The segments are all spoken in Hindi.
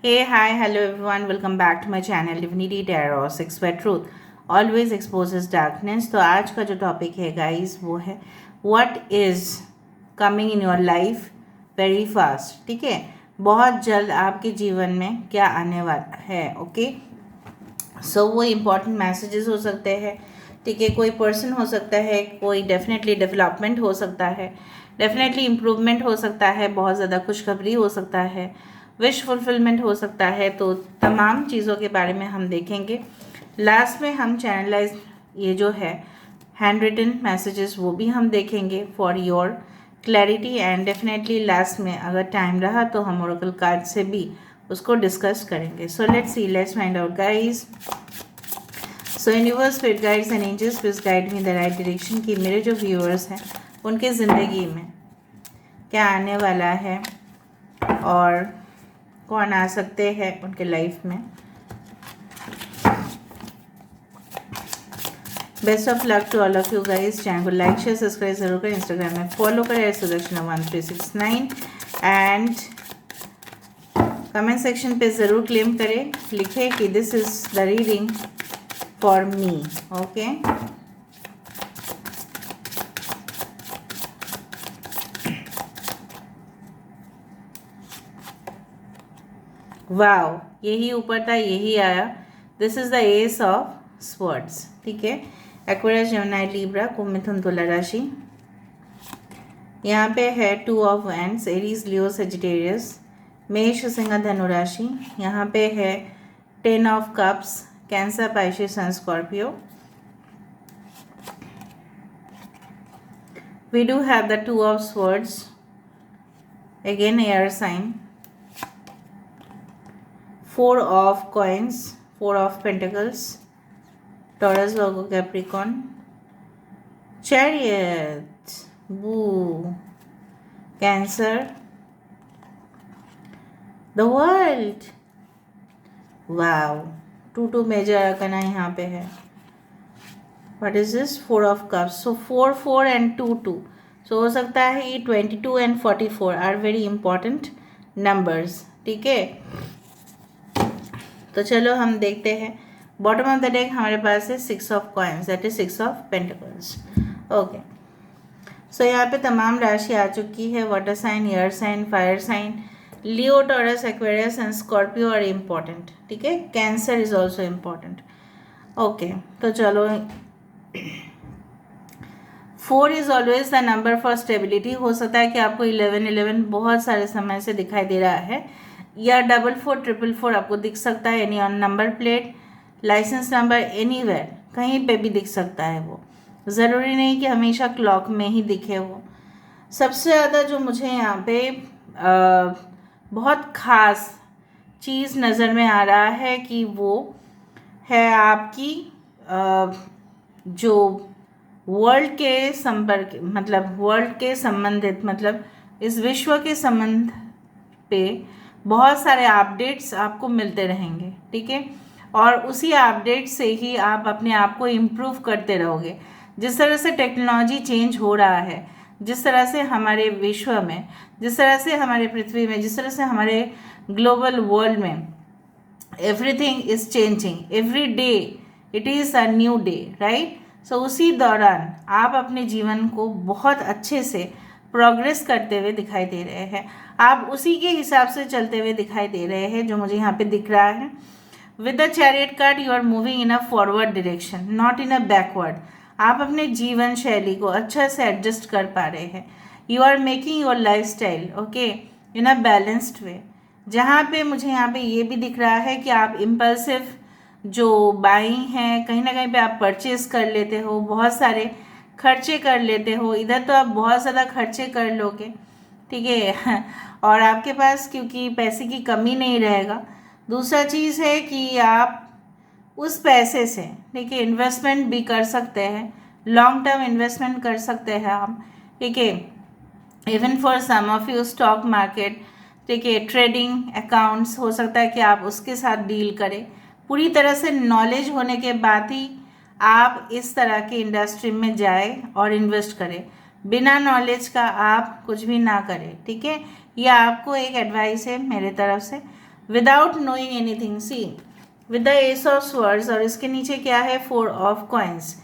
Hey, hi, hello everyone. Welcome back to my channel Divinity Tarot 6 by Truth. Always exposes darkness. तो आज का जो टॉपिक है गाइस वो है what is coming in your life very fast. ठीक है, बहुत जल्द आपके जीवन में क्या आने वाला है. ओके, सो वो इम्पॉर्टेंट मैसेजेस हो सकते हैं. ठीक है, कोई पर्सन हो सकता है, कोई डेफिनेटली डेवलपमेंट हो सकता है, डेफिनेटली इम्प्रूवमेंट हो सकता है, बहुत ज़्यादा खुशखबरी हो सकता है, विश फुलफिलमेंट हो सकता है. तो तमाम चीज़ों के बारे में हम देखेंगे. लास्ट में हम चैनलाइज ये जो है हैंड रिटन मैसेजेस वो भी हम देखेंगे for your clarity. And definitely last में अगर टाइम रहा तो हम ओरेकल कार्ड से भी उसको डिस्कस करेंगे. So let's see, let's find out guys. So universe, spirit guides and angels please guide me the right direction कि मेरे जो व्यूअर्स हैं उनके ज़िंदगी में क्या आने वाला है और कौन आ सकते हैं उनके लाइफ में. Best of luck to all of you guys. Channel को लाइक शेयर सब्सक्राइब जरूर करें. इंस्टाग्राम में फॉलो करें @sudarshan1369 एंड कमेंट सेक्शन पे ज़रूर क्लेम करें, लिखें कि this is the reading for me. Okay, wow, यही ऊपर था, यही आया. This is the ace of swords. ठीक है, एक्वेरियस, जेमिनी, लिब्रा, कुंभ, मिथुन, तुला राशि. यहाँ पे है 2 of wands, Aries, Leo, Sagittarius, मेष, सिंह, धनु राशि. यहाँ पे है 10 of cups, cancer, Pisces and Scorpio. We do have the 2 of swords, again air sign, 4 of coins, 4 of pentacles, Taurus, Virgo, Capricorn, Chariot, Woo, Cancer, the World. wow, 2 major arcana यहाँ पे है. What is this? 4 of cups. So 4 4 and 2 2. So हो सकता है ये 22 and 44 are very important numbers. ठीक है, तो चलो हम देखते हैं. बॉटम ऑफ द डेक हमारे पास है 6 of coins, that is 6 of pentacles. Okay, so यहाँ पे तमाम राशि आ चुकी है. Water sign, air sign, fire sign, Leo, Taurus, Aquarius and Scorpio are important. ठीक है, Cancer is also important. Okay, तो चलो 4 is always the number for stability. हो सकता है कि आपको 11 बहुत सारे समय से दिखाई दे रहा है, या 44 444 आपको दिख सकता है. यानी on number plate, licence number, anywhere, कहीं पे भी दिख सकता है. वो ज़रूरी नहीं कि हमेशा क्लॉक में ही दिखे. वो सबसे ज़्यादा जो मुझे यहाँ पे बहुत ख़ास चीज़ नज़र में आ रहा है कि वो है आपकी जो वर्ल्ड के संपर्क, मतलब वर्ल्ड के संबंधित, मतलब इस विश्व के संबंध पे बहुत सारे अपडेट्स आपको मिलते रहेंगे. ठीक है, और उसी अपडेट से ही आप अपने आप को इम्प्रूव करते रहोगे. जिस तरह से टेक्नोलॉजी चेंज हो रहा है, जिस तरह से हमारे विश्व में, जिस तरह से हमारे पृथ्वी में, जिस तरह से हमारे ग्लोबल वर्ल्ड में everything is changing every day. It is a new day, right. So उसी दौरान आप अपने जीवन को बहुत अच्छे से प्रोग्रेस करते हुए दिखाई दे रहे हैं. आप उसी के हिसाब से चलते हुए दिखाई दे रहे हैं जो मुझे यहाँ पे दिख रहा है. With the chariot card you are moving in a forward direction, not in a backward. आप अपने जीवन शैली को अच्छा से एडजस्ट कर पा रहे हैं. You are making your life style okay in a balanced way. जहाँ पे मुझे यहाँ पे ये भी दिख रहा है कि आप इम्पल्सिव जो बाइंग हैं, कहीं ना कहीं पे आप परचेज कर लेते हो, बहुत सारे खर्चे कर लेते हो. इधर तो आप बहुत ज़्यादा खर्चे कर लोगे, ठीक है, और आपके पास क्योंकि पैसे की कमी नहीं रहेगा. दूसरा चीज़ है कि आप उस पैसे से, ठीक है, इन्वेस्टमेंट भी कर सकते हैं, लॉन्ग टर्म इन्वेस्टमेंट कर सकते हैं आप. ठीक है, even for some of you stock market, ठीक है, ट्रेडिंग अकाउंट्स, हो सकता है कि आप उसके साथ डील करें. पूरी तरह से नॉलेज होने के बाद ही आप इस तरह की इंडस्ट्री में जाए और इन्वेस्ट करें. बिना नॉलेज का आप कुछ भी ना करें. ठीक है, यह आपको एक एडवाइस है मेरे तरफ से. Without knowing anything. See with the ace of swords और इसके नीचे क्या है, 4 of coins.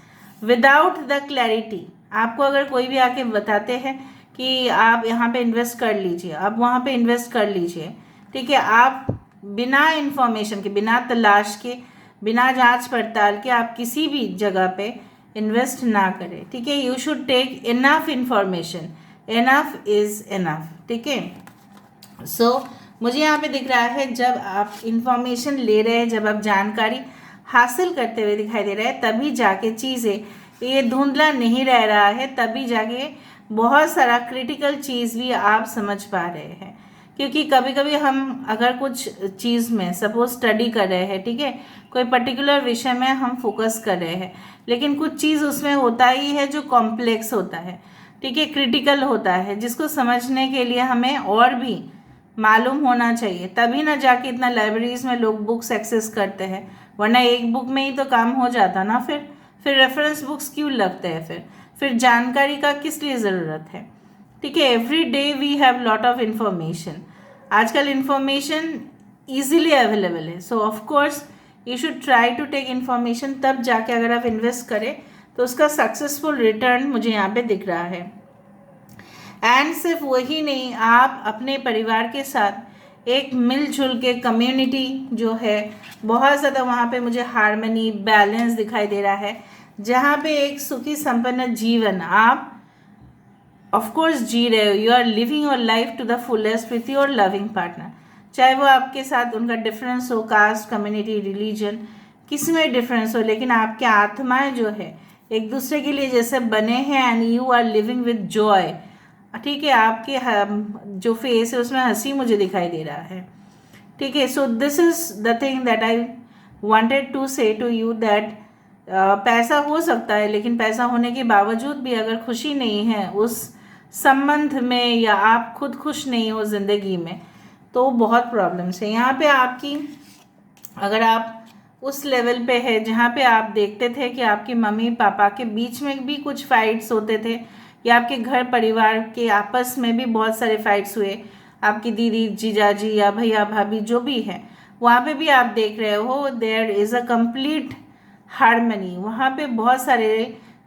Without the clarity, आपको अगर कोई भी आके बताते हैं कि आप यहाँ पे इन्वेस्ट कर लीजिए, आप वहाँ पे इन्वेस्ट कर लीजिए, ठीक है, आप बिना इंफॉर्मेशन के, बिना तलाश के, बिना जांच पड़ताल के आप किसी भी जगह पे इन्वेस्ट ना करें, ठीक है। You should take enough information, enough is enough, ठीक है। सो मुझे यहाँ पे दिख रहा है जब आप इंफॉर्मेशन ले रहे हैं, जब आप जानकारी हासिल करते हुए दिखाई दे रहे हैं, तभी जाके चीज़ें, ये धुंधला नहीं रह रहा है, तभी जाके बहुत सारा क्रिटिकल चीज़ भी आप समझ पा रहे हैं। क्योंकि कभी कभी हम अगर कुछ चीज़ में सपोज स्टडी कर रहे हैं, ठीक है, कोई पर्टिकुलर विषय में हम फोकस कर रहे हैं, लेकिन कुछ चीज़ उसमें होता ही है जो कॉम्प्लेक्स होता है, ठीक है, क्रिटिकल होता है, जिसको समझने के लिए हमें और भी मालूम होना चाहिए, तभी ना जाके इतना लाइब्रेरीज में लोग बुक्स एक्सेस करते हैं, वरना एक बुक में ही तो काम हो जाता ना। फिर रेफरेंस बुक्स क्यों लगते हैं, फिर जानकारी का किस लिए ज़रूरत है, ठीक है। Every day we have lot of information, आजकल इंफॉर्मेशन ईजिली अवेलेबल है, so of course you should try to take information, तब जाके अगर आप इन्वेस्ट करें तो उसका सक्सेसफुल रिटर्न मुझे यहाँ पे दिख रहा है। एंड सिर्फ वही नहीं, आप अपने परिवार के साथ एक मिलजुल के कम्युनिटी जो है, बहुत ज़्यादा वहाँ पे मुझे हार्मनी, बैलेंस दिखाई दे रहा है, जहाँ पे एक सुखी संपन्न जीवन आप ऑफ कोर्स जी रहे हो। You are living your life to the fullest with your loving partner, चाहे वो आपके साथ उनका डिफरेंस हो, कास्ट, कम्युनिटी, रिलीजन, किसी में डिफरेंस हो, लेकिन आपके आत्माएं जो है एक दूसरे के लिए जैसे बने हैं, and you are living with joy, ठीक है। आपके जो फेस है उसमें हंसी मुझे दिखाई दे रहा है, ठीक है। So this is the thing that I wanted to say to you, that पैसा हो सकता है, लेकिन पैसा होने के बावजूद भी अगर खुशी नहीं है उस संबंध में, या आप खुद खुश नहीं हो ज़िंदगी में, तो बहुत प्रॉब्लम्स है यहाँ पे आपकी। अगर आप उस लेवल पे है जहाँ पे आप देखते थे कि आपके मम्मी पापा के बीच में भी कुछ फाइट्स होते थे, या आपके घर परिवार के आपस में भी बहुत सारे फाइट्स हुए, आपकी दीदी, जीजाजी या भैया भाभी जो भी है, वहाँ पे भी आप देख रहे हो there is a complete harmony, वहाँ पे बहुत सारे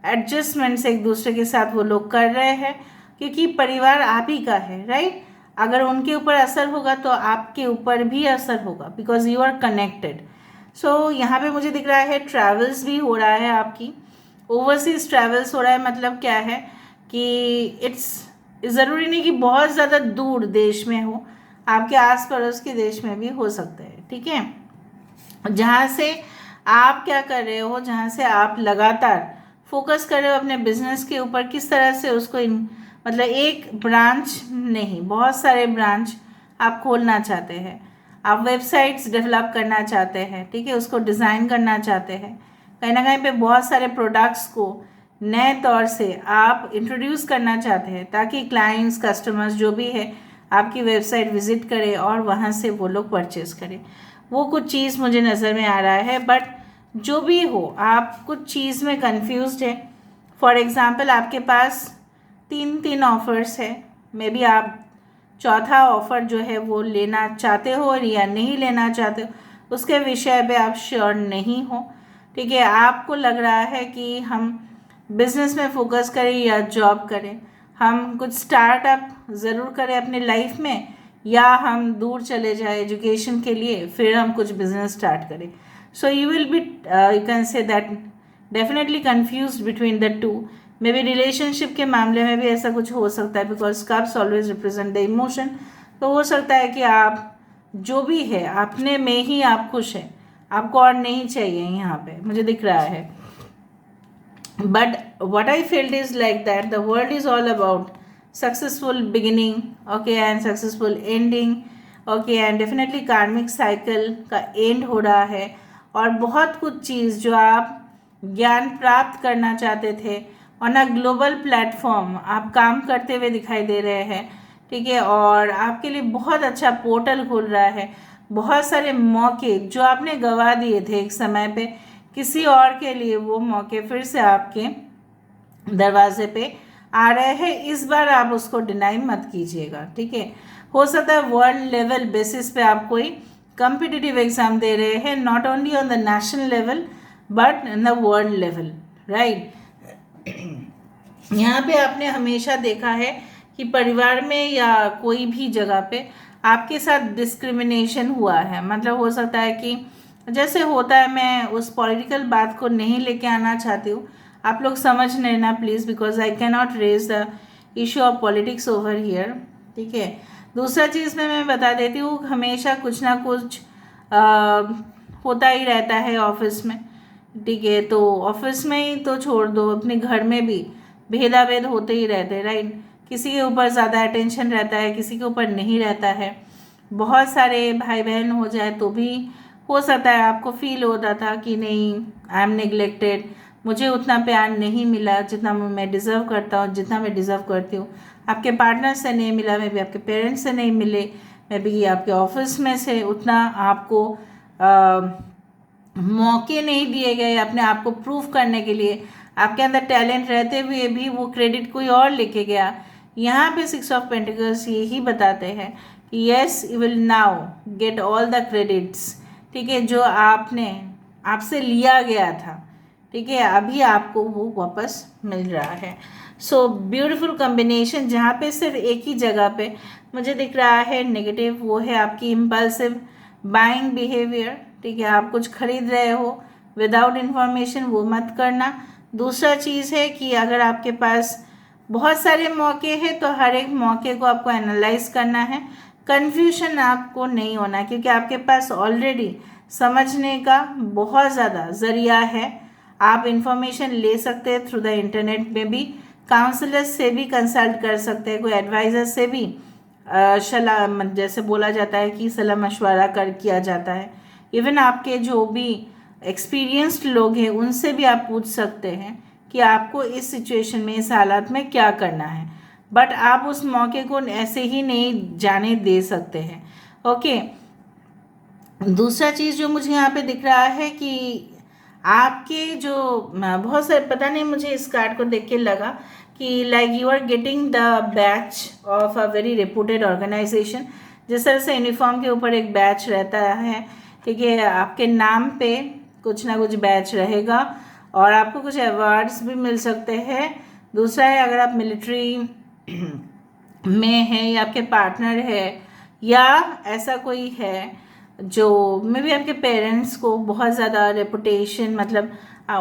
एडजस्टमेंट्स एक दूसरे के साथ वो लोग कर रहे हैं, क्योंकि परिवार आप ही का है, राइट। अगर उनके ऊपर असर होगा तो आपके ऊपर भी असर होगा, बिकॉज यू आर कनेक्टेड। सो यहाँ पे मुझे दिख रहा है ट्रैवल्स भी हो रहा है, आपकी ओवरसीज ट्रैवल्स हो रहा है। मतलब क्या है कि इट्स ज़रूरी नहीं कि बहुत ज़्यादा दूर देश में हो, आपके आस पड़ोस के देश में भी हो सकता है, ठीक है। जहाँ से आप क्या कर रहे हो, जहाँ से आप लगातार फोकस कर रहे हो अपने बिजनेस के ऊपर, किस तरह से उसको मतलब एक ब्रांच नहीं, बहुत सारे ब्रांच आप खोलना चाहते हैं, आप वेबसाइट्स डेवलप करना चाहते हैं, ठीक है, उसको डिज़ाइन करना चाहते हैं, कहीं ना कहीं पे बहुत सारे प्रोडक्ट्स को नए तौर से आप इंट्रोड्यूस करना चाहते हैं, ताकि क्लाइंट्स, कस्टमर्स जो भी है आपकी वेबसाइट विजिट करें और वहाँ से वो लोग परचेज करें। वो कुछ चीज़ मुझे नज़र में आ रहा है, बट जो भी हो आप कुछ चीज़ में कंफ्यूज्ड है। फॉर एग्ज़ाम्पल आपके पास तीन ऑफ़र्स है, मे बी आप चौथा ऑफ़र जो है वो लेना चाहते हो या नहीं लेना चाहते हो, उसके विषय पे आप श्योर नहीं हो, ठीक है। आपको लग रहा है कि हम बिज़नेस में फोकस करें या जॉब करें, हम कुछ स्टार्टअप ज़रूर करें अपने लाइफ में, या हम दूर चले जाए एजुकेशन के लिए, फिर हम कुछ बिजनेस स्टार्ट करें। So you will be you can say that definitely confuse between the two. May be relationship के मामले में भी ऐसा कुछ हो सकता है, because cups always represent the emotion. तो हो सकता है कि आप जो भी है अपने में ही आप खुश हैं, आपको और नहीं चाहिए, यहाँ पे मुझे दिख रहा है। But what I felt is like that the world is all about successful beginning, okay, and successful ending, okay, and definitely karmic cycle का end हो रहा है, और बहुत कुछ चीज़ जो आप ज्ञान प्राप्त करना चाहते थे ऑन अ ग्लोबल प्लेटफॉर्म आप काम करते हुए दिखाई दे रहे हैं, ठीक है। और आपके लिए बहुत अच्छा पोर्टल खुल रहा है, बहुत सारे मौके जो आपने गंवा दिए थे एक समय पे, किसी और के लिए वो मौके फिर से आपके दरवाजे पे आ रहे हैं। इस बार आप उसको डिनाई मत कीजिएगा, ठीक है। हो सकता है वर्ल्ड लेवल बेसिस पे आप कोई कम्पिटिटिव एग्ज़ाम दे रहे हैं, not only on the national level but in the world level, right. यहाँ पे आपने हमेशा देखा है कि परिवार में या कोई भी जगह पे आपके साथ डिस्क्रिमिनेशन हुआ है। मतलब हो सकता है कि जैसे होता है, मैं उस पॉलिटिकल बात को नहीं लेके आना चाहती हूँ, आप लोग समझ लेना please, because I can not raise the issue of politics over here, ठीक है। दूसरा चीज़ में मैं बता देती हूँ, हमेशा कुछ ना कुछ होता ही रहता है ऑफिस में, ठीक है। तो ऑफिस में ही तो छोड़ दो, अपने घर में भी भेदाभेद होते ही रहते हैं, राइट। किसी के ऊपर ज़्यादा अटेंशन रहता है, किसी के ऊपर नहीं रहता है। बहुत सारे भाई बहन हो जाए तो भी हो सकता है आपको फील होता था कि नहीं, आई एम नेग्लेक्टेड, मुझे उतना प्यार नहीं मिला जितना मैं डिज़र्व करता हूँ, जितना मैं डिज़र्व करती हूँ। आपके पार्टनर से नहीं मिला, मे भी आपके पेरेंट्स से नहीं मिले, मे भी आपके ऑफिस में से उतना आपको मौके नहीं दिए गए अपने आप को प्रूव करने के लिए। आपके अंदर टैलेंट रहते हुए भी वो क्रेडिट कोई और लेके गया। यहाँ पे 6 ऑफ पेंटिकल्स यही बताते हैं कि yes, you will now get all the credits, ठीक है, जो आपने आपसे लिया गया था, ठीक है, अभी आपको वो वापस मिल रहा है। So beautiful combination. जहाँ पे सिर्फ एक ही जगह पे मुझे दिख रहा है नेगेटिव, वो है आपकी इम्पल्सिव बाइंग बिहेवियर, ठीक है। आप कुछ खरीद रहे हो विदाउट इन्फॉर्मेशन, वो मत करना। दूसरा चीज़ है कि अगर आपके पास बहुत सारे मौके हैं तो हर एक मौके को आपको एनालाइज करना है। कन्फ्यूजन आपको नहीं होना, क्योंकि आपके पास ऑलरेडी समझने का बहुत ज़्यादा ज़रिया है। आप इंफॉर्मेशन ले सकते हैं थ्रू द इंटरनेट में भी, काउंसलर्स से भी कंसल्ट कर सकते हैं, कोई एडवाइज़र से भी सलाह, जैसे बोला जाता है कि सलाह मशवरा कर किया जाता है। इवन आपके जो भी एक्सपीरियंस्ड लोग हैं उनसे भी आप पूछ सकते हैं कि आपको इस सिचुएशन में, इस हालात में क्या करना है। बट आप उस मौके को ऐसे ही नहीं जाने दे सकते हैं, ओके। दूसरा चीज़ जो मुझे यहाँ पे दिख रहा है कि आपके जो बहुत सारे, पता नहीं मुझे इस कार्ड को देख के लगा कि like you are getting the batch of a very reputed organisation. जिस तरह से यूनिफॉर्म के ऊपर एक बैच रहता है, ठीक है, आपके नाम पे कुछ ना कुछ बैच रहेगा और आपको कुछ अवार्ड्स भी मिल सकते हैं। दूसरा है, अगर आप मिलिट्री में हैं या आपके पार्टनर है या ऐसा कोई है जो मे बी आपके पेरेंट्स को बहुत ज़्यादा रेपुटेशन, मतलब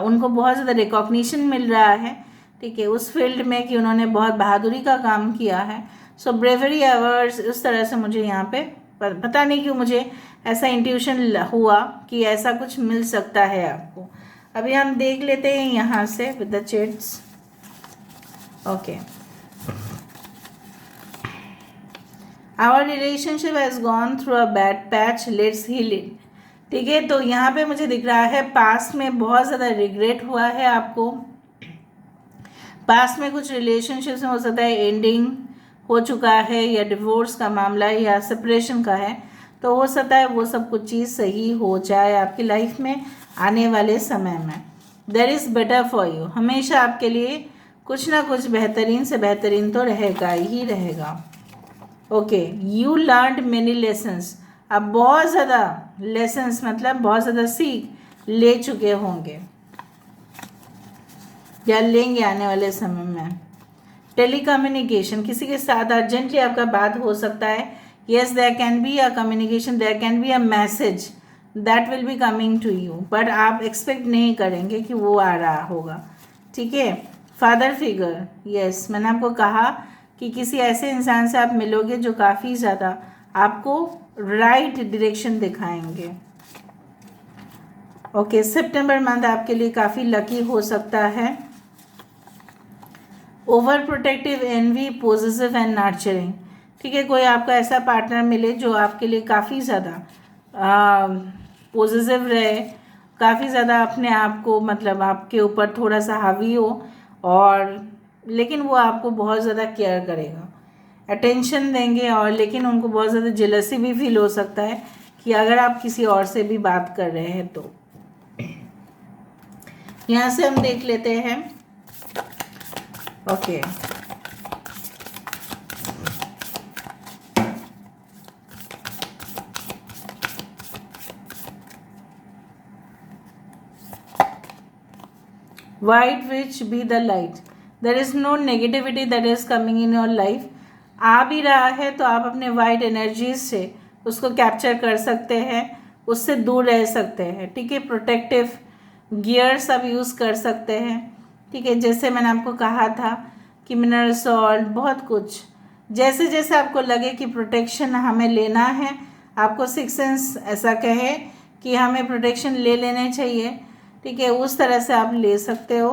उनको बहुत ज़्यादा रिकॉग्निशन मिल रहा है, ठीक है, उस फील्ड में कि उन्होंने बहुत बहादुरी का काम किया है। सो ब्रेवरी अवार्ड्स, उस तरह से मुझे यहाँ पे पता नहीं क्यों मुझे ऐसा इंट्यूशन हुआ कि ऐसा कुछ मिल सकता है आपको। अभी हम देख लेते हैं यहाँ से with the chits, okay. Our relationship has gone through a bad patch, let's heal it, ठीक है। तो यहाँ पे मुझे दिख रहा है पास्ट में बहुत ज़्यादा रिग्रेट हुआ है आपको। पास्ट में कुछ रिलेशनशिप्स में हो सकता है एंडिंग हो चुका है, या डिवोर्स का मामला है, या सेपरेशन का है। तो हो सकता है वो सब कुछ चीज़ सही हो जाए आपकी लाइफ में आने वाले समय में। There is better for you, हमेशा आपके लिए कुछ ना कुछ बेहतरीन से बेहतरीन तो रहेगा ही रहेगा, okay. You learned many lessons, आप बहुत ज़्यादा लेसन्स, मतलब बहुत ज़्यादा सीख ले चुके होंगे या लेंगे आने वाले समय में। टेलीकम्युनिकेशन, किसी के साथ अर्जेंटली आपका बात हो सकता है। Yes, there can be a communication, there can be a message that will be coming to you, but आप एक्सपेक्ट नहीं करेंगे कि वो आ रहा होगा, ठीक है। फादर फिगर, येस, मैंने आपको कहा कि किसी ऐसे इंसान से आप मिलोगे जो काफ़ी ज़्यादा आपको राइट डायरेक्शन दिखाएंगे, ओके। सितंबर मंथ आपके लिए काफ़ी लकी हो सकता है। Over protective, envy, positive and nurturing, ठीक है। कोई आपका ऐसा पार्टनर मिले जो आपके लिए काफ़ी ज़्यादा पॉजिटिव रहे, काफ़ी ज़्यादा अपने आप को, मतलब आपके ऊपर थोड़ा सा हावी हो, और लेकिन वो आपको बहुत ज़्यादा केयर करेगा, अटेंशन देंगे, और लेकिन उनको बहुत ज़्यादा जेलसी भी फील हो सकता है कि अगर आप किसी और से भी बात कर रहे हैं तो। यहाँ से हम देख लेते हैं, okay. White witch be the light. There is no negativity that is coming in your life. आ भी रहा है तो आप अपने वाइट एनर्जीज से उसको कैप्चर कर सकते हैं, उससे दूर रह सकते हैं. ठीक है, प्रोटेक्टिव गियर्स आप यूज़ कर सकते हैं. ठीक है, जैसे मैंने आपको कहा था कि मिनरल सॉल्ट, बहुत कुछ जैसे जैसे आपको लगे कि प्रोटेक्शन हमें लेना है, आपको सिक्स सेंस ऐसा कहे कि हमें प्रोटेक्शन ले लेने चाहिए. ठीक है, उस तरह से आप ले सकते हो.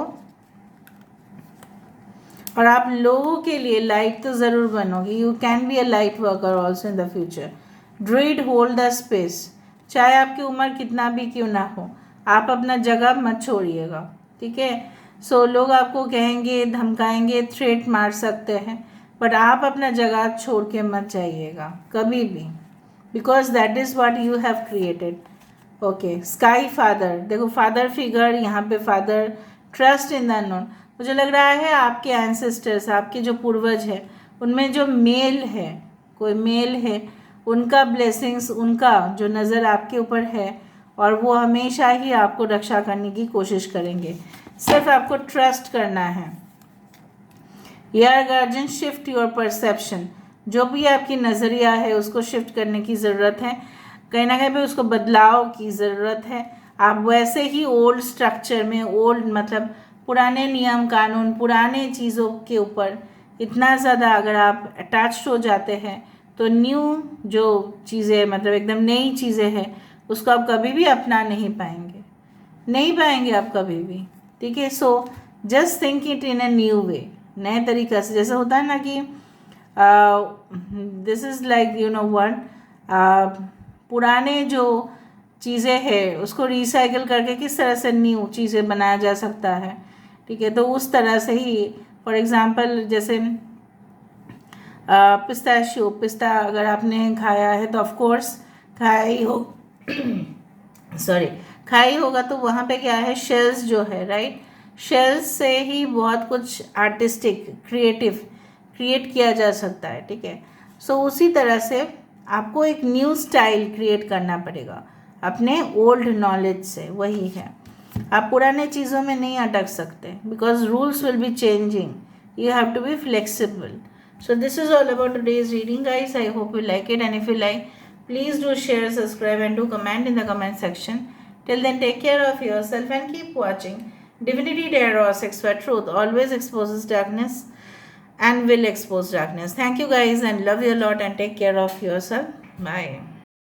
और आप लोगों के लिए लाइट तो ज़रूर बनोगे. You can be a light worker also in the future. Druid hold the space. चाहे आपकी उम्र कितना भी क्यों ना हो, आप अपना जगह मत छोड़िएगा. ठीक है, सो लोग आपको कहेंगे, धमकाएंगे, थ्रेट मार सकते हैं, बट आप अपना जगह छोड़ के मत जाइएगा कभी भी, because that is what you have created. Okay, sky father, देखो फादर फिगर यहाँ पे, father, trust in the unknown. मुझे लग रहा है आपके एंसेस्टर्स, आपके जो पूर्वज हैं, उनमें जो मेल है, कोई मेल है, उनका ब्लेसिंग्स, उनका जो नज़र आपके ऊपर है, और वो हमेशा ही आपको रक्षा करने की कोशिश करेंगे. सिर्फ आपको ट्रस्ट करना है. यार गार्जियन, शिफ्ट योर परसेप्शन. जो भी आपकी नज़रिया है उसको शिफ्ट करने की ज़रूरत है. कहीं ना कहीं पे उसको बदलाव की ज़रूरत है. आप वैसे ही ओल्ड स्ट्रक्चर में, ओल्ड मतलब पुराने नियम कानून, पुराने चीज़ों के ऊपर इतना ज़्यादा अगर आप अटैच्ड हो जाते हैं, तो न्यू जो चीज़ें, मतलब एकदम नई चीज़ें हैं, उसको आप कभी भी अपना नहीं पाएंगे आप कभी भी. ठीक है, so just think it in a new way, नए तरीक़े से. जैसे होता है ना कि this is like you know what, पुराने जो चीज़ें हैं उसको रिसाइकिल करके किस तरह से न्यू चीज़ें बनाया जा सकता है. ठीक है, तो उस तरह से ही, फॉर एग्ज़ाम्पल जैसे पिस्ताशियो, पिस्ता अगर आपने खाया है तो ऑफ कोर्स खाया ही हो सॉरी खाया ही होगा. तो वहाँ पे क्या है, शेल्स जो है, राइट, शेल्स से ही बहुत कुछ आर्टिस्टिक, क्रिएट किया जा सकता है. ठीक है, सो उसी तरह से आपको एक न्यू स्टाइल क्रिएट करना पड़ेगा अपने ओल्ड नॉलेज से. वही है, आप पुराने चीज़ों में नहीं अटक सकते, because rules will be changing. You have to be flexible. So this is all about today's reading, guys. I hope you like it, and if you like, please do share, subscribe, and do comment in the comment section. Till then, take care of yourself and keep watching. Divinity Tarot, Sex for Truth always exposes darkness and will expose darkness. Thank you, guys, and love you a lot, and take care of yourself. Bye.